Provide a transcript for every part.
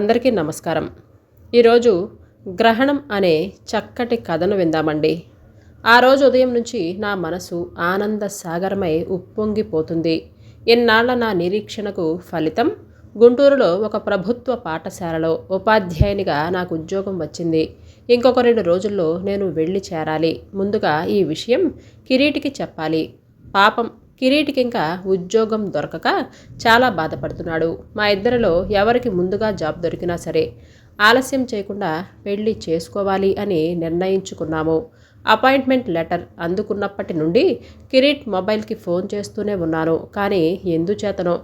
అందరికీ నమస్కారం. ఈరోజు గ్రహణం అనే చక్కటి కథను విందామండి. ఆ రోజు ఉదయం నుంచి నా మనసు ఆనంద సాగరమై ఉప్పొంగిపోతుంది. ఇన్నాళ్ల నా నిరీక్షణకు ఫలితం గుంటూరులో ఒక ప్రభుత్వ పాఠశాలలో ఉపాధ్యాయునిగా నాకు ఉద్యోగం వచ్చింది. ఇంకొక 2 రోజుల్లో నేను వెళ్ళి చేరాలి. ముందుగా ఈ విషయం కిరీటికి చెప్పాలి. పాపం కిరీటికి ఇంకా ఉద్యోగం దొరకక చాలా బాధపడుతున్నాడు. మా ఇద్దరిలో ఎవరికి ముందుగా జాబ్ దొరికినా సరే ఆలస్యం చేయకుండా పెళ్లి చేసుకోవాలి అని నిర్ణయించుకున్నాము. అపాయింట్మెంట్ లెటర్ అందుకున్నప్పటి నుండి కిరీట్ మొబైల్కి ఫోన్ చేస్తూనే ఉన్నాను. కానీ ఎందుచేతనో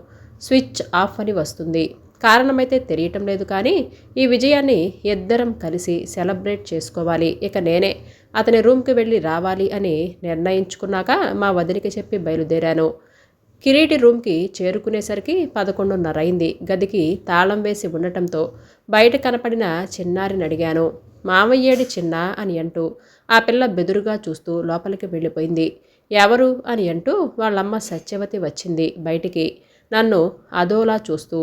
స్విచ్ ఆఫ్ అని వస్తుంది. కారణమైతే తెలియటం లేదు. కానీ ఈ విజయాన్ని ఇద్దరం కలిసి సెలబ్రేట్ చేసుకోవాలి. ఇక నేనే అతని రూమ్కి వెళ్ళి రావాలి అని నిర్ణయించుకున్నాక మా వదినికి చెప్పి బయలుదేరాను. కిరీటి రూమ్కి చేరుకునేసరికి 11:30 అయింది. గదికి తాళం వేసి ఉండటంతో బయట కనపడిన చిన్నారిని అడిగాను. మామయ్యేడి చిన్న అని అంటూ ఆ పిల్ల బెదురుగా చూస్తూ లోపలికి వెళ్ళిపోయింది. ఎవరు అని అంటూ వాళ్ళమ్మ సత్యవతి వచ్చింది బయటికి, నన్ను అదోలా చూస్తూ.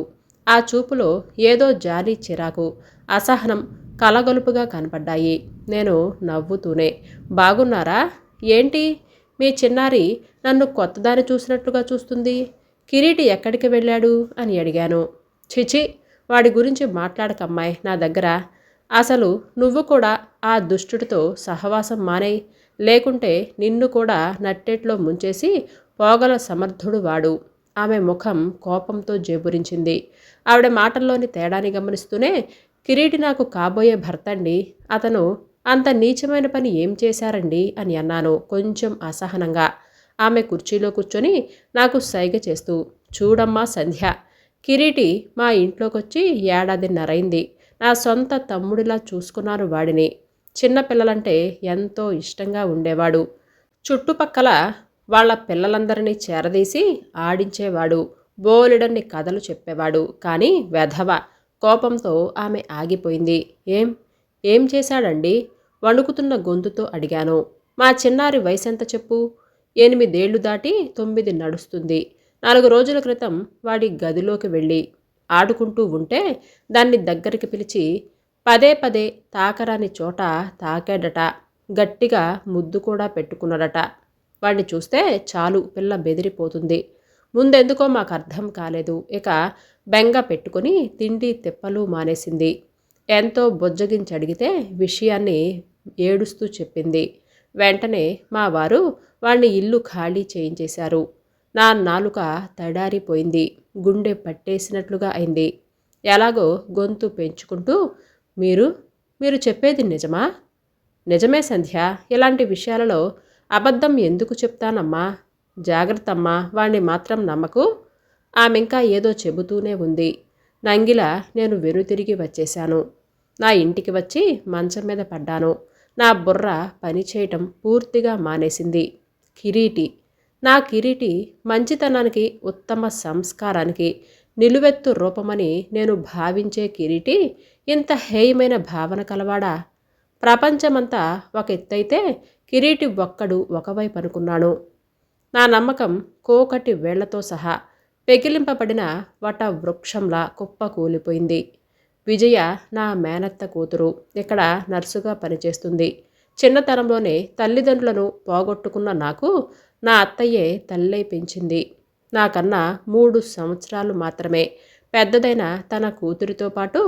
ఆ చూపులో ఏదో జాలి, చిరాకు, అసహనం కలగొలుపుగా కనపడ్డాయి. నేను నవ్వుతూనే, బాగున్నారా? ఏంటి మీ చిన్నారి నన్ను కొత్తదాన్ని చూసినట్లుగా చూస్తుంది? కిరీటి ఎక్కడికి వెళ్ళాడు అని అడిగాను. చిచి, వాడి గురించి మాట్లాడకమ్మాయి నా దగ్గర. అసలు నువ్వు కూడా ఆ దుష్టుడితో సహవాసం మానేయ్, లేకుంటే నిన్ను కూడా నట్టేట్లో ముంచేసి పోగల సమర్థుడు వాడు. ఆమె ముఖం కోపంతో జేబురించింది. ఆవిడ మాటల్లోని తేడాని గమనిస్తూనే, కిరీటి నాకు కాబోయే భర్తండి. అతను అంత నీచమైన పని ఏం చేశారండి అని అన్నాను కొంచెం అసహనంగా. ఆమె కుర్చీలో కూర్చొని నాకు సైగ చేస్తూ, చూడమ్మా సంధ్య, కిరీటి మా ఇంట్లోకొచ్చి 1.5 ఏళ్లయింది. నా సొంత తమ్ముడిలా చూసుకున్నాను వాడిని. చిన్నపిల్లలంటే ఎంతో ఇష్టంగా ఉండేవాడు. చుట్టుపక్కల వాళ్ళ పిల్లలందరినీ చేరదీసి ఆడించేవాడు. బోలెడన్ని కథలు చెప్పేవాడు. కానీ వెధవ. కోపంతో ఆమె ఆగిపోయింది. ఏం చేశాడండి? వణుకుతున్న గొంతుతో అడిగాను. మా చిన్నారి వయసెంత చెప్పు? 8 ఏళ్లు దాటి 9 నడుస్తుంది. 4 రోజుల క్రితం వాడి గదిలోకి వెళ్ళి ఆడుకుంటూ ఉంటే దాన్ని దగ్గరికి పిలిచి పదే పదే తాకరాని చోట తాకాడట. గట్టిగా ముద్దు కూడా పెట్టుకున్నాడట. వాడిని చూస్తే చాలు పిల్ల బెదిరిపోతుంది. ముందెందుకో మాకు అర్థం కాలేదు. ఇక బెంగ పెట్టుకుని తిండి తిప్పలు మానేసింది. ఎంతో బొజ్జగించడిగితే విషయాన్ని ఏడుస్తూ చెప్పింది. వెంటనే మా వారు వాణ్ణి ఇల్లు ఖాళీ చేయించేశారు. నా నాలుక తడారిపోయింది. గుండె పట్టేసినట్లుగా అయింది. ఎలాగో గొంతు పెంచుకుంటూ, మీరు చెప్పేది నిజమా? నిజమే సంధ్య. ఇలాంటి విషయాలలో అబద్ధం ఎందుకు చెప్తానమ్మా? జాగ్రత్తమ్మా, వాణ్ణి మాత్రం నమ్మకు. ఆమెంకా ఏదో చెబుతూనే ఉంది. నంగిలా నేను వెనుతిరిగి వచ్చేశాను. నా ఇంటికి వచ్చి మంచం మీద పడ్డాను. నా బుర్ర పనిచేయటం పూర్తిగా మానేసింది. నా కిరీటి మంచితనానికి, ఉత్తమ సంస్కారానికి నిలువెత్తు రూపమని నేను భావించే కిరీటి ఇంత హేయమైన భావన కలవాడా? ప్రపంచమంతా ఒక ఎత్తైతే కిరీటి ఒక్కడు ఒకవైపు అనుకున్నాను. నా నమ్మకం కోకటి వేళ్లతో సహా పెకిలింపబడిన వట వృక్షంలా కుప్పకూలిపోయింది. విజయ నా మేనత్త కూతురు. ఇక్కడ నర్సుగా పనిచేస్తుంది. చిన్నతనంలోనే తల్లిదండ్రులను పోగొట్టుకున్న నాకు నా అత్తయ్యే తల్లై పెంచింది. నాకన్నా 3 సంవత్సరాలు మాత్రమే పెద్దదైన తన కూతురితో పాటు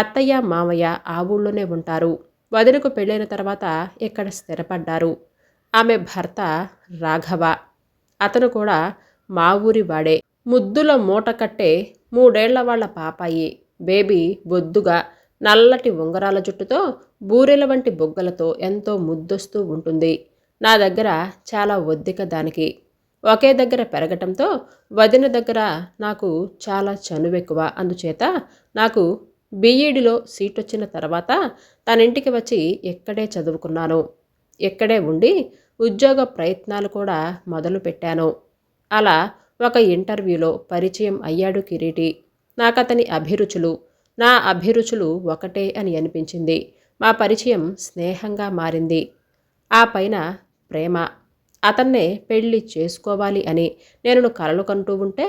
అత్తయ్య, మామయ్య ఆ ఊళ్ళోనే ఉంటారు. వదినకు పెళ్ళైన తర్వాత ఇక్కడ స్థిరపడ్డారు. ఆమె భర్త రాఘవ. అతను కూడా మా ఊరి వాడే. ముద్దుల మూట కట్టే 3 ఏళ్ల వాళ్ళ పాపాయి. బేబీ బొద్దుగా, నల్లటి ఉంగరాల జుట్టుతో, బూరెల వంటి బొగ్గలతో ఎంతో ముద్దొస్తూ ఉంటుంది. నా దగ్గర చాలా ఒద్దిక దానికి. ఒకే దగ్గర పెరగటంతో వదిన దగ్గర నాకు చాలా చనువెక్కువ. అందుచేత నాకు బీఈడీలో సీటొచ్చిన తర్వాత తన ఇంటికి వచ్చి ఇక్కడే చదువుకున్నాను. ఇక్కడే ఉండి ఉద్యోగ ప్రయత్నాలు కూడా మొదలుపెట్టాను. అలా ఒక ఇంటర్వ్యూలో పరిచయం అయ్యాడు కిరీటి. నాకతని అభిరుచులు, నా అభిరుచులు ఒకటే అని అనిపించింది. మా పరిచయం స్నేహంగా మారింది. ఆ పైన ప్రేమ. అతన్నే పెళ్లి చేసుకోవాలి అని నేను కలలు కంటూ ఉంటే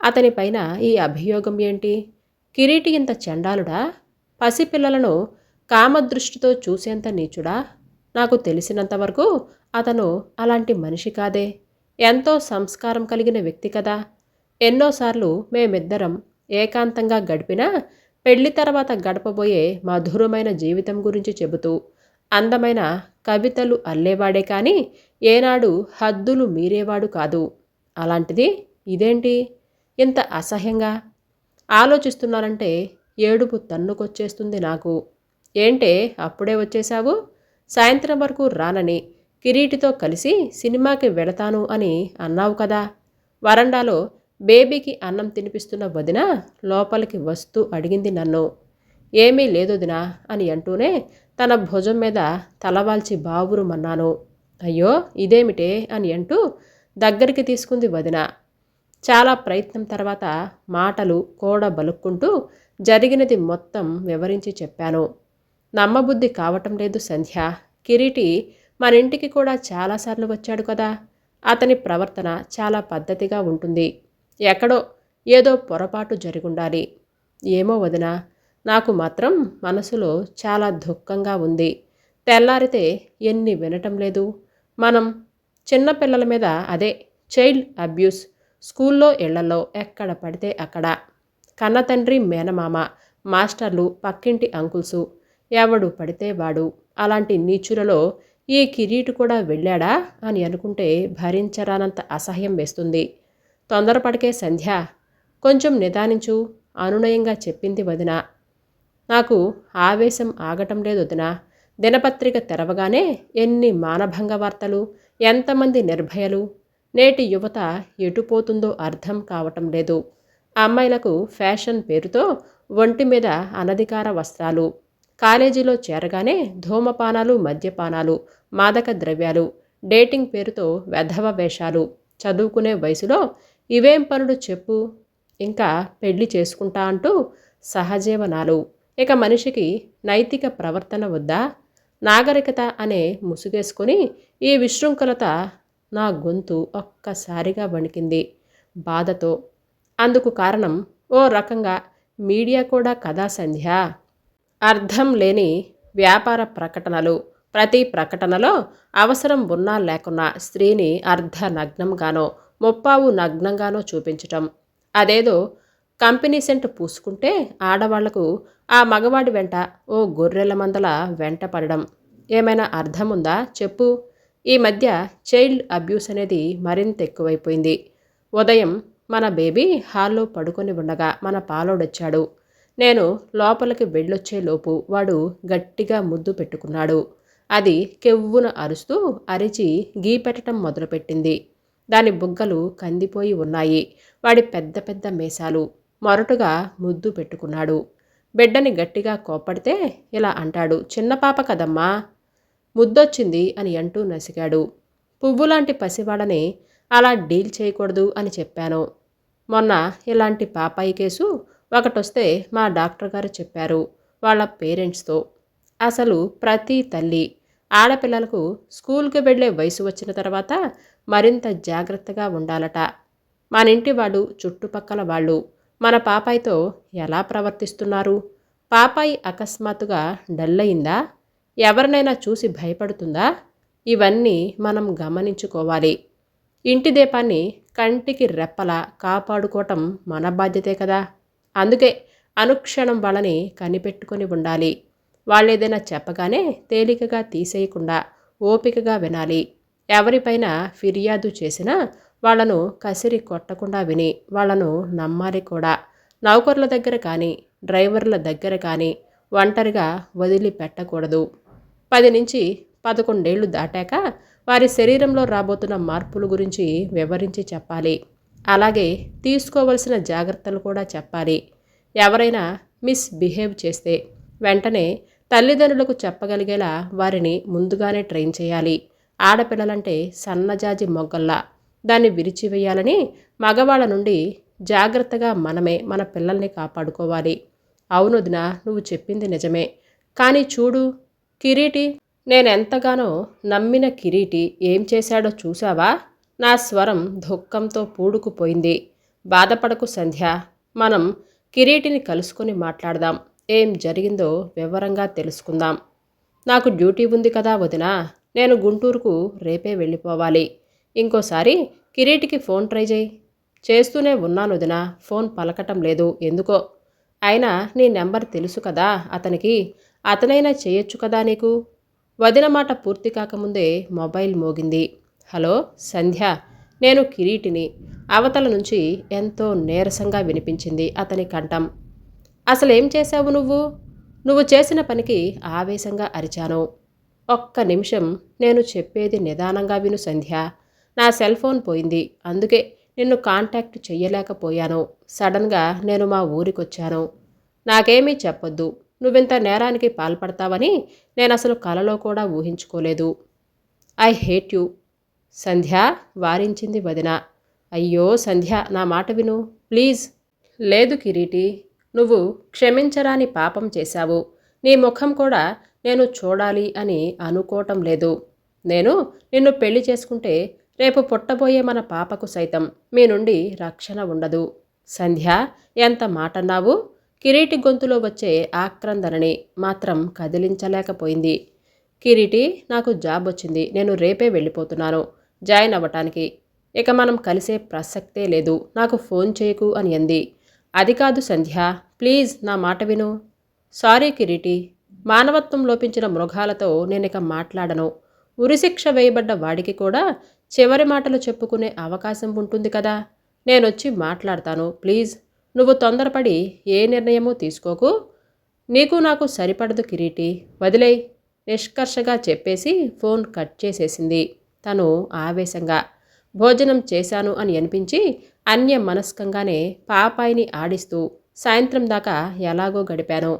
అతని పైన ఈ అభియోగం ఏంటి? కిరీటి ఇంత చండాలుడా? పసిపిల్లలను కామదృష్టితో చూసేంత నీచుడా? నాకు తెలిసినంతవరకు అతను అలాంటి మనిషి కాదే. ఎంతో సంస్కారం కలిగిన వ్యక్తి కదా. ఎన్నోసార్లు మేమిద్దరం ఏకాంతంగా గడిపినా పెళ్లి తర్వాత గడపబోయే మధురమైన జీవితం గురించి చెబుతూ అందమైన కవితలు అల్లేవాడే కానీ ఏనాడు హద్దులు మీరేవాడు కాదు. అలాంటిది ఇదేంటి ఇంత అసహ్యంగా? ఆలోచిస్తున్నానంటే ఏడుపు తన్నుకొచ్చేస్తుంది నాకు. ఏంటే అప్పుడే వచ్చేశావు? సాయంత్రం వరకు రానని కిరీటితో కలిసి సినిమాకి వెళతాను అని అన్నావు కదా. వరండాలో బేబీకి అన్నం తినిపిస్తున్న వదిన లోపలికి వస్తూ అడిగింది నన్ను. ఏమీ లేదొదినా అని అంటూనే తన భుజం మీద తలవాల్చి బావురుమన్నాను. అయ్యో ఇదేమిటే అని అంటూ దగ్గరికి తీసుకుంది వదిన. చాలా ప్రయత్నం తర్వాత మాటలు కూడబలుక్కుంటూ జరిగినది మొత్తం వివరించి చెప్పాను. నమ్మబుద్ధి కావటం లేదు సంధ్య. కిరీటి మన ఇంటికి కూడా చాలాసార్లు వచ్చాడు కదా. అతని ప్రవర్తన చాలా పద్ధతిగా ఉంటుంది. ఎక్కడో ఏదో పొరపాటు జరుగుండాలి. ఏమో వదినా, నాకు మాత్రం మనసులో చాలా దుఃఖంగా ఉంది. తెల్లారితే ఎన్ని వినటం లేదు. మనం చిన్నపిల్లల మీద అదే చైల్డ్ అబ్యూస్ స్కూల్లో ఇళ్లలో ఎక్కడ పడితే అక్కడ. కన్నతండ్రి మేనమామ మాస్టర్లు పక్కింటి అంకుల్సు ఎవడు పడితే వాడు. అలాంటి నీచులలో ఈ కిరీటు కూడా వెళ్ళాడా అని అనుకుంటే భరించరానంత అసహ్యం వేస్తుంది. తొందరపడికే సంధ్య, కొంచెం నిదానించు అనునయంగా చెప్పింది వదిన. నాకు ఆవేశం ఆగటం లేదు వదినా. దినపత్రిక తెరవగానే ఎన్ని మానభంగ వార్తలు, ఎంతమంది నిర్భయలు. నేటి యువత ఎటుపోతుందో అర్థం కావటం లేదు. అమ్మాయిలకు ఫ్యాషన్ పేరుతో ఒంటి మీద అనధికార వస్త్రాలు, కాలేజీలో చేరగానే ధూమపానాలు, మద్యపానాలు, మాదక ద్రవ్యాలు, డేటింగ్ పేరుతో వెధవ వేషాలు. చదువుకునే వయసులో ఇవేం పనులు చెప్పు. ఇంకా పెళ్లి చేసుకుంటా అంటూ సహజీవనాలు. ఇక మనిషికి నైతిక ప్రవర్తన వద్దా? నాగరికత అనే ముసుగేసుకొని ఈ విశృంఖలత. నా గొంతు ఒక్కసారిగా వణికింది బాధతో. అందుకు కారణం ఓ రకంగా మీడియా కూడా కదా సంధ్య. అర్థం లేని వ్యాపార ప్రకటనలు. ప్రతి ప్రకటనలో అవసరం ఉన్నా లేకున్నా స్త్రీని అర్ధ నగ్నంగానో ముప్పావు నగ్నంగానో చూపించటం. అదేదో కంపెనీ సెంట్ పూసుకుంటే ఆడవాళ్లకు ఆ మగవాడి వెంట ఓ గొర్రెల మందల వెంట పడడం. ఏమైనా అర్థం ఉందా చెప్పు. ఈ మధ్య చైల్డ్ అబ్యూస్ అనేది మరింత ఎక్కువైపోయింది. ఉదయం మన బేబీ హాల్లో పడుకొని ఉండగా మన పాలోడొచ్చాడు. నేను లోపలికి వెళ్ళొచ్చేలోపు వాడు గట్టిగా ముద్దు పెట్టుకున్నాడు. అది కెవ్వున అరుస్తూ అరిచి గీపెట్టడం మొదలుపెట్టింది. దాని బుగ్గలు కందిపోయి ఉన్నాయి. వాడి పెద్ద పెద్ద మీసాలు. మొరటుగా ముద్దు పెట్టుకున్నాడు. బిడ్డని గట్టిగా కోప్పడితే ఇలా అంటాడు, చిన్న పాప కదమ్మా, ముద్దొచ్చింది అని అంటూ నసిగాడు. పువ్వులాంటి పసివాడని అలా డీల్ చేయకూడదు అని చెప్పాను. మొన్న ఇలాంటి పాపాయి కేసు ఒకటొస్తే మా డాక్టర్ గారు చెప్పారు వాళ్ళ పేరెంట్స్తో. అసలు ప్రతి తల్లి ఆడపిల్లలకు స్కూల్కి వెళ్ళే వయసు వచ్చిన తర్వాత మరింత జాగ్రత్తగా ఉండాలట. మనింటి వాడు, చుట్టుపక్కల వాళ్ళు మన పాపాయితో ఎలా ప్రవర్తిస్తున్నారు? పాపాయి అకస్మాత్తుగా డల్లయిందా? ఎవరినైనా చూసి భయపడుతుందా? ఇవన్నీ మనం గమనించుకోవాలి. ఇంటి దీపాన్ని కంటికి రెప్పలా కాపాడుకోవటం మన బాధ్యతే కదా. అందుకే అనుక్షణం వాళ్ళని కనిపెట్టుకొని ఉండాలి. వాళ్ళేదైనా చెప్పగానే తేలికగా తీసేయకుండా ఓపికగా వినాలి. ఎవరిపైన ఫిర్యాదు చేసినా వాళ్లను కసిరి కొట్టకుండా విని వాళ్లను నమ్మాలి కూడా. నౌకర్ల దగ్గర కానీ డ్రైవర్ల దగ్గర కానీ ఒంటరిగా వదిలిపెట్టకూడదు. 10 నుంచి 11 ఏళ్లు దాటాక వారి శరీరంలో రాబోతున్న మార్పుల గురించి వివరించి చెప్పాలి. అలాగే తీసుకోవలసిన జాగ్రత్తలు కూడా చెప్పాలి. ఎవరైనా మిస్బిహేవ్ చేస్తే వెంటనే తల్లిదండ్రులకు చెప్పగలిగేలా వారిని ముందుగానే ట్రైన్ చేయాలి. ఆడపిల్లలంటే సన్నజాజి మొగ్గల్లా దాన్ని విరిచివేయాలని మగవాళ్ళ నుండి జాగ్రత్తగా మనమే మన పిల్లల్ని కాపాడుకోవాలి. అవునొదినా, నువ్వు చెప్పింది నిజమే. కానీ చూడు కిరీటి, నేనెంతగానో నమ్మిన కిరీటి ఏం చేశాడో చూసావా? నా స్వరం దుఃఖంతో పూడుకుపోయింది. బాధపడకు సంధ్య, మనం కిరీటిని కలుసుకొని మాట్లాడదాం. ఏం జరిగిందో వివరంగా తెలుసుకుందాం. నాకు డ్యూటీ ఉంది కదా వదినా. నేను గుంటూరుకు రేపే వెళ్ళిపోవాలి. ఇంకోసారి కిరీటికి ఫోన్ ట్రై చేయి. చేస్తూనే ఉన్నాను వదినా, ఫోన్ పలకటం లేదు ఎందుకో. అయినా నీ నెంబర్ తెలుసు కదా అతనికి. అతనైనా చేయొచ్చు కదా నీకు. వదిన మాట పూర్తి కాకముందే మొబైల్ మోగింది. హలో సంధ్య, నేను కిరీటిని. అవతల నుంచి ఎంతో నీరసంగా వినిపించింది అతని కంఠం. అసలేం చేశావు నువ్వు? నువ్వు చేసిన పనికి ఆవేశంగా అరిచాను. ఒక్క నిమిషం, నేను చెప్పేది నిదానంగా విను సంధ్య. నా సెల్ ఫోన్ పోయింది, అందుకే నిన్ను కాంటాక్ట్ చెయ్యలేకపోయాను. సడన్గా నేను మా ఊరికొచ్చాను. నాకేమీ చెప్పొద్దు. నువ్వింత నేరానికి పాల్పడతావని నేనసలు కలలో కూడా ఊహించుకోలేదు. ఐ హేట్ యూ సంధ్య, వారించింది వదిన. అయ్యో సంధ్య, నా మాట విను ప్లీజ్. లేదు కిరీటి, నువ్వు క్షమించరాని పాపం చేశావు. నీ ముఖం కూడా నేను చూడాలి అని అనుకోవటం లేదు. నేను నిన్ను పెళ్లి చేసుకుంటే రేపు పుట్టబోయే మన పాపకు సైతం మీ నుండి రక్షణ ఉండదు. సంధ్య, ఎంత మాటన్నావు? కిరీటి గొంతులో వచ్చే ఆక్రందనని మాత్రం కదిలించలేకపోయింది. కిరీటి, నాకు జాబ్ వచ్చింది. నేను రేపే వెళ్ళిపోతున్నాను జాయిన్ అవ్వటానికి. ఇక మనం కలిసే ప్రసక్తే లేదు. నాకు ఫోన్ చేయకు అని అంది. అది కాదు సంధ్య, ప్లీజ్ నా మాట విను. సారీ కిరీటి, మానవత్వం లోపించిన మృగాలతో నేనిక మాట్లాడను. ఉరిశిక్ష వేయబడ్డ వాడికి కూడా చివరి మాటలు చెప్పుకునే అవకాశం ఉంటుంది కదా. నేనొచ్చి మాట్లాడతాను ప్లీజ్. నువ్వు తొందరపడి ఏ నిర్ణయమూ తీసుకోకు. నీకు నాకు సరిపడదు కిరీటి, వదిలేయ్. నిష్కర్షగా చెప్పేసి ఫోన్ కట్ చేసేసింది తను ఆవేశంగా. భోజనం చేశాను అని అనిపించి అన్య మనస్కంగానే పాపాయిని ఆడిస్తూ సాయంత్రం దాకా ఎలాగో గడిపాను.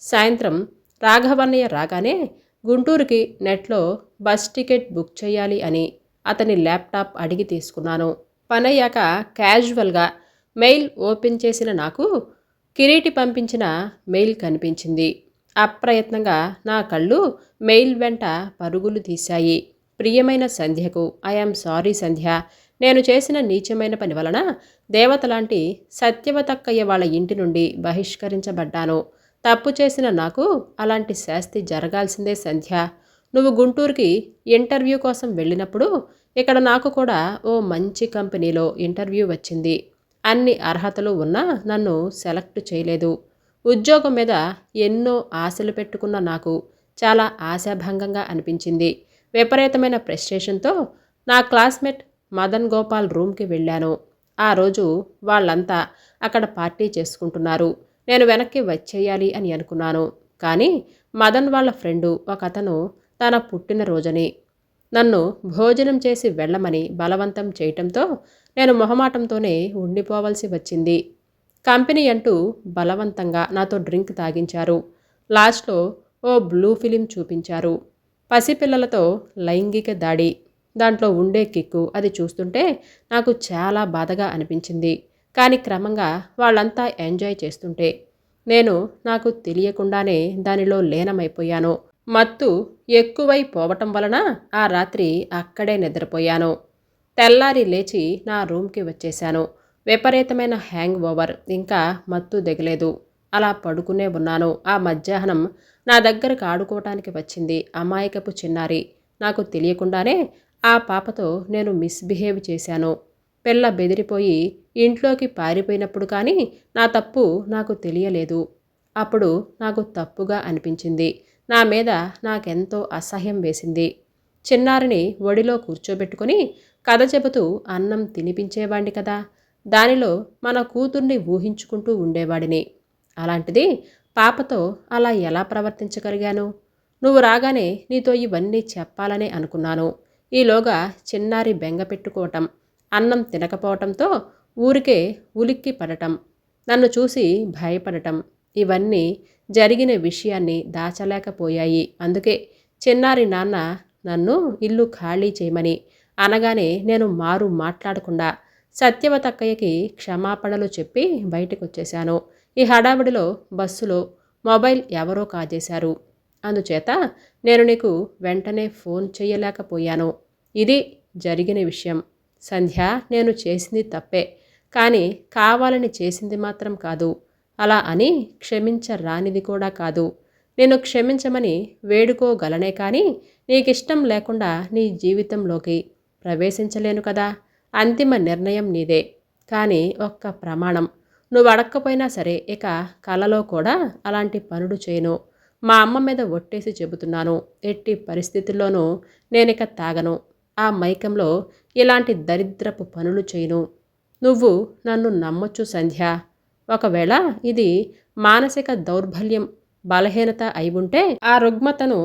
సాయంత్రం రాఘవన్నయ్య రాగానే గుంటూరుకి నెట్లో బస్ టికెట్ బుక్ చేయాలి అని అతని ల్యాప్టాప్ అడిగి తీసుకున్నాను. పనయ్యాక క్యాజువల్గా మెయిల్ ఓపెన్ చేసిన నాకు కిరీటి పంపించిన మెయిల్ కనిపించింది. అప్రయత్నంగా నా కళ్ళు మెయిల్ వెంట పరుగులు తీశాయి. ప్రియమైన సంధ్యకు, ఐఆమ్ సారీ సంధ్య, నేను చేసిన నీచమైన పని వలన దేవతలాంటి సత్యవతక్కయ్య వాళ్ళ ఇంటి నుండి బహిష్కరించబడ్డాను. తప్పు చేసిన నాకు అలాంటి శాస్తి జరగాల్సిందే సంధ్య. నువ్వు గుంటూరుకి ఇంటర్వ్యూ కోసం వెళ్ళినప్పుడు ఇక్కడ నాకు కూడా ఓ మంచి కంపెనీలో ఇంటర్వ్యూ వచ్చింది. అన్ని అర్హతలు ఉన్నా నన్ను సెలెక్ట్ చేయలేదు. ఉద్యోగం మీద ఎన్నో ఆశలు పెట్టుకున్న నాకు చాలా ఆశాభంగంగా అనిపించింది. విపరీతమైన ఫ్రస్ట్రేషన్తో నా క్లాస్మేట్ మదన్ గోపాల్ రూమ్కి వెళ్ళాను. ఆ రోజు వాళ్ళంతా అక్కడ పార్టీ చేసుకుంటున్నారు. నేను వెనక్కి వచ్చేయాలి అని అనుకున్నాను. కానీ మదన్ వాళ్ళ ఫ్రెండు ఒకతను తన పుట్టినరోజని నన్ను భోజనం చేసి వెళ్ళమని బలవంతం చేయటంతో నేను మొహమాటంతోనే ఉండిపోవలసి వచ్చింది. కంపెనీ అంటూ బలవంతంగా నాతో డ్రింక్ తాగించారు. లాస్ట్లో ఓ బ్లూ ఫిలిం చూపించారు. పసిపిల్లలతో లైంగిక దాడి. దాంట్లో ఉండే కిక్కు అది చూస్తుంటే నాకు చాలా బాధగా అనిపించింది. కానీ క్రమంగా వాళ్ళంతా ఎంజాయ్ చేస్తుంటే నేను నాకు తెలియకుండానే దానిలో లీనమైపోయాను. మత్తు ఎక్కువై పోవటం వలన ఆ రాత్రి అక్కడే నిద్రపోయాను. తెల్లారి లేచి నా రూమ్కి వచ్చేశాను. విపరీతమైన హ్యాంగ్ ఓవర్, ఇంకా మత్తు దిగలేదు. అలా పడుకునే ఉన్నాను. ఆ మధ్యాహ్నం నా దగ్గరకు ఆడుకోవటానికి వచ్చింది అమాయకపు చిన్నారి. నాకు తెలియకుండానే ఆ పాపతో నేను మిస్బిహేవ్ చేశాను. పిల్ల బెదిరిపోయి ఇంట్లోకి పారిపోయినప్పుడు కానీ నా తప్పు నాకు తెలియలేదు. అప్పుడు నాకు తప్పుగా అనిపించింది. నా మీద నాకెంతో అసహ్యం వేసింది. చిన్నారిని ఒడిలో కూర్చోబెట్టుకొని కథ చెబుతూ అన్నం తినిపించేవాడిని కదా. దానిలో మన కూతుర్ని ఊహించుకుంటూ ఉండేవాడిని. అలాంటిది పాపతో అలా ఎలా ప్రవర్తించగలిగాను? నువ్వు రాగానే నీతో ఇవన్నీ చెప్పాలనే అనుకున్నాను. ఈలోగా చిన్నారి బెంగ పెట్టుకోవటం, అన్నం తినకపోవటంతో ఊరికే ఉలిక్కి పడటం, నన్ను చూసి భయపడటం, ఇవన్నీ జరిగిన విషయాన్ని దాచలేకపోయాయి. అందుకే చిన్నారి నాన్న నన్ను ఇల్లు ఖాళీ చేయమని అనగానే నేను మారు మాట్లాడకుండా సత్యవతక్కయ్యకి క్షమాపణలు చెప్పి బయటకొచ్చేశాను. ఈ హడావిడిలో బస్సులో మొబైల్ ఎవరో కాజేశారు. అందుచేత నేను నీకు వెంటనే ఫోన్ చేయలేకపోయాను. ఇది జరిగిన విషయం. సంధ్య, నేను చేసింది తప్పే, కానీ కావాలని చేసింది మాత్రం కాదు. అలా అని క్షమించరానిది కూడా కాదు. నేను క్షమించమని వేడుకోగలనే కానీ నీకిష్టం లేకుండా నీ జీవితంలోకి ప్రవేశించలేను కదా. అంతిమ నిర్ణయం నీదే. కానీ ఒక్క ప్రమాణం, నువ్వు అడక్కపోయినా సరే ఇక కలలో కూడా అలాంటి పనులు చేయను. మా అమ్మ మీద ఒట్టేసి చెబుతున్నాను, ఎట్టి పరిస్థితుల్లోనూ నేనిక తాగను. ఆ మైకంలో ఇలాంటి దరిద్రపు పనులు చేయను. నువ్వు నన్ను నమ్మొచ్చు సంధ్య. ఒకవేళ ఇది మానసిక దౌర్బల్యం, బలహీనత అయి ఉంటే ఆ రుగ్మతను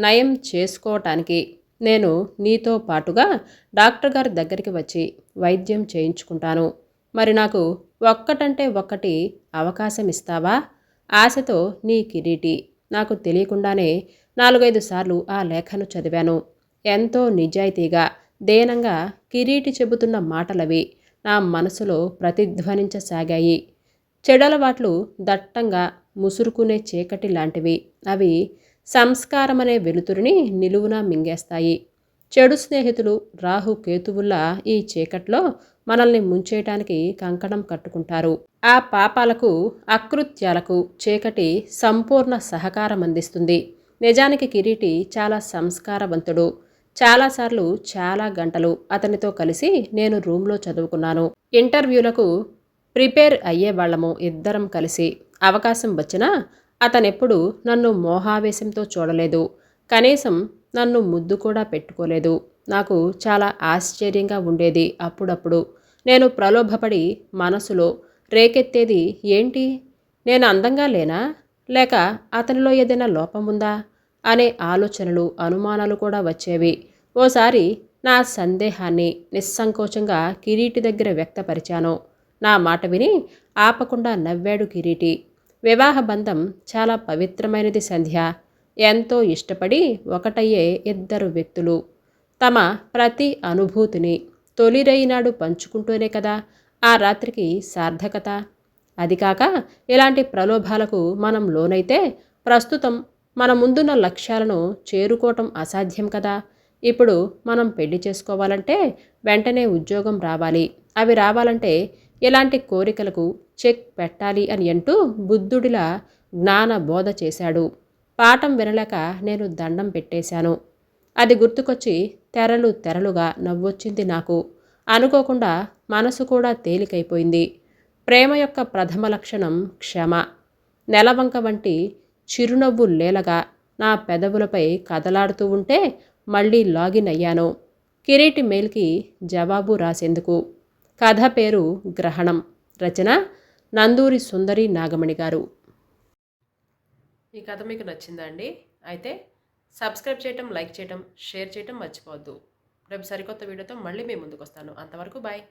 నయం చేసుకోవటానికి నేను నీతో పాటుగా డాక్టర్ గారి దగ్గరికి వచ్చి వైద్యం చేయించుకుంటాను. మరి నాకు ఒక్కటంటే ఒక్కటి అవకాశం ఇస్తావా? ఆశతో నీ కిరీటి. నాకు తెలియకుండానే 4-5 సార్లు ఆ లేఖను చదివాను. ఎంతో నిజాయితీగా, దేనంగా కిరీటి చెబుతున్న మాటలవి నా మనసులో ప్రతిధ్వనించసాగాయి. చెడలవాట్లు దట్టంగా ముసురుకునే చీకటి లాంటివి. అవి సంస్కారమనే వెలుతురిని నిలువునా మింగేస్తాయి. చెడు స్నేహితులు రాహు కేతువుల్లా ఈ చీకట్లో మనల్ని ముంచేయటానికి కంకణం కట్టుకుంటారు. ఆ పాపాలకు, అకృత్యాలకు చీకటి సంపూర్ణ సహకారం అందిస్తుంది. నిజానికి కిరీటి చాలా సంస్కారవంతుడు. చాలాసార్లు చాలా గంటలు అతనితో కలిసి నేను రూమ్లో చదువుకున్నాను. ఇంటర్వ్యూలకు ప్రిపేర్ అయ్యేవాళ్లము ఇద్దరం కలిసి. అవకాశం వచ్చినా అతనెప్పుడు నన్ను మోహావేశంతో చూడలేదు. కనీసం నన్ను ముద్దు కూడా పెట్టుకోలేదు. నాకు చాలా ఆశ్చర్యంగా ఉండేది. అప్పుడప్పుడు నేను ప్రలోభపడి మనసులో రేకెత్తేది, ఏంటి, నేను అందంగా లేనా, లేక అతనిలో ఏదైనా లోపం ఉందా అనే ఆలోచనలు, అనుమానాలు కూడా వచ్చేవి. ఓసారి నా సందేహాన్ని నిస్సంకోచంగా కిరీటి దగ్గర వ్యక్తపరిచాను. నా మాట విని ఆపకుండా నవ్వాడు కిరీటి. వివాహ బంధం చాలా పవిత్రమైనది సంధ్య. ఎంతో ఇష్టపడి ఒకటయ్యే ఇద్దరు వ్యక్తులు తమ ప్రతి అనుభూతిని తొలిరైనాడు పంచుకుంటూనే కదా ఆ రాత్రికి సార్థకత. అది కాక ఇలాంటి ప్రలోభాలకు మనం లోనైతే ప్రస్తుతం మన ముందున్న లక్ష్యాలను చేరుకోవటం అసాధ్యం కదా. ఇప్పుడు మనం పెళ్లి చేసుకోవాలంటే వెంటనే ఉద్యోగం రావాలి. అవి రావాలంటే ఇలాంటి కోరికలకు చెక్ పెట్టాలి అని అంటూ బుద్ధుడిలా జ్ఞాన బోధ చేశాడు. పాఠం వినలేక నేను దండం పెట్టేశాను. అది గుర్తుకొచ్చి తెరలు తెరలుగా నవ్వొచ్చింది నాకు. అనుకోకుండా మనసు కూడా తేలికైపోయింది. ప్రేమ యొక్క ప్రథమ లక్షణం క్షమ. నెలవంక వంటి చిరునవ్వు లీలగా నా పెదవులపై కదలాడుతూ ఉంటే మళ్ళీ లాగిన్ అయ్యాను కిరీటి మెయిల్కి జవాబు రాసేందుకు. కథ పేరు గ్రహణం. రచన నందూరి సుందరి నాగమణి గారు. ఈ కథ మీకు నచ్చిందా అండి? అయితే సబ్స్క్రైబ్ చేయటం, లైక్ చేయటం, షేర్ చేయటం మర్చిపోవద్దు. రేపు సరికొత్త వీడియోతో మళ్ళీ మీ ముందుకు వస్తాను. అంతవరకు బాయ్.